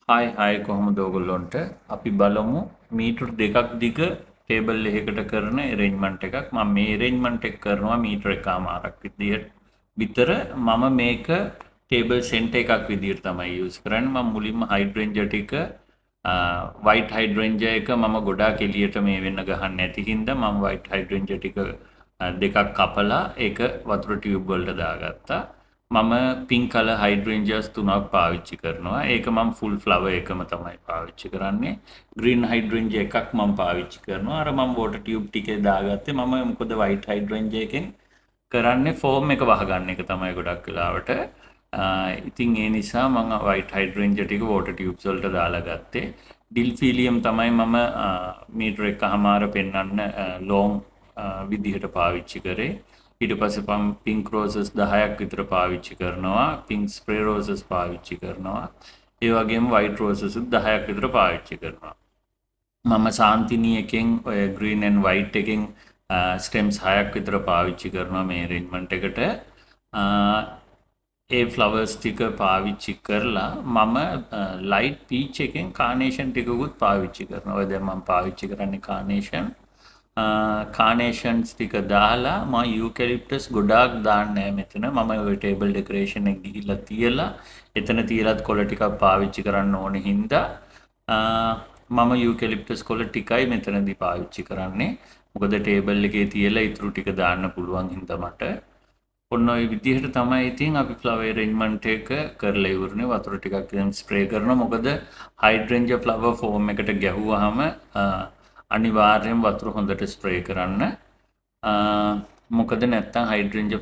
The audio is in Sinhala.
හායි කොහොමද ඔයගොල්ලන්ට අපි බලමු මීටර් දෙකක් දිග ටේබල් එකකට කරන arrangement එකක් මම මේ arrangement එක කරනවා මීටර එකමාරක් විදියට විතර මම මේක ටේබල් සෙන්ටර් එකක් විදියට තමයි යූස් කරන්නේ මම මුලින්ම හයිඩ්‍රෙන්ජා ටික වයිට් හයිඩ්‍රෙන්ජා එක මම ගොඩාක් එළියට මේ වෙන්න ගහන්න නැති හින්දා මම වයිට් හයිඩ්‍රෙන්ජා ටික දෙකක් කපලා ඒක වතුර ටියුබ් වලට දාගත්තා මම පින්ක් කලර් හයිඩ්‍රෙන්ජස් තුනක් පාවිච්චි කරනවා. ඒක මම ෆුල් ෆ්ලවර් එකම තමයි පාවිච්චි කරන්නේ. ග්‍රීන් හයිඩ්‍රෙන්ජා එකක් මම පාවිච්චි කරනවා. අර මම වෝටර් ටියුබ් ටිකේ දාගත්තේ මම මොකද වයිට් හයිඩ්‍රෙන්ජා එකෙන් කරන්නේ ෆෝම් එක වහගන්න එක තමයි ගොඩක් වෙලාවට. ඉතින් ඒ නිසා මම වයිට් හයිඩ්‍රෙන්ජා ටික වෝටර් ටියුබ්ස් වලට දාලා ගත්තේ. ඩිල්ෆීලියම් තමයි මම මීටර එකමාර පෙන්වන්න ලොන් විදිහට පාවිච්චි කරේ. ඊට පස්සේ මම පින්ක් රෝසස් 10ක් විතර පාවිච්චි කරනවා පින්ක් ස්ප්‍රේ රෝසස් පාවිච්චි කරනවා ඒ වගේම වයිට් රෝසස් 10ක් විතර පාවිච්චි කරනවා මම සාන්තිනී එකෙන් ඔය ග්‍රීන් ඇන්ඩ් වයිට් එකෙන් ස්ටෙම්ස් 6ක් විතර පාවිච්චි කරනවා මේ arrangement එකට ඒ ෆ්ලවර්ස් ටික පාවිච්චි කරලා මම ලයිට් පීච් එකෙන් කානේෂන් ටිකකුත් පාවිච්චි කරනවා ඔය දැන් මම පාවිච්චි කරන්නේ කානේෂන් කානේෂන්ස් ටික දාලා මම යූකැලිප්ටස් ගොඩාක් දාන්නේ නැහැ මෙතන මම ওই ටේබල් ඩෙකරේෂන් එක ගිහිල්ලා තියලා එතන තියලත් කොළ ටිකක් පාවිච්චි කරන්න ඕනේ හින්දා මම යූකැලිප්ටස් කොළ ටිකයි මෙතනදී පාවිච්චි කරන්නේ මොකද ටේබල් එකේ තියලා ඉතුරු ටික දාන්න පුළුවන් හින්දා මට ඔන්න ඔය විදිහට තමයි ඉතින් අපි ෆ්ලවර් arrangement එක කරලා ඉවරනේ වතුර ටිකක් දැන් ස්ප්‍රේ කරනවා මොකද හයිඩ්‍රෙන්ජා ෆ්ලවර් ෆෝම් එකට ගැහුවාම අනිවාර්යෙන් වතුර හොඳට ස්ප්‍රේ කරන්න මොකද නැත්තම් හයිඩ්‍රෙන්ජා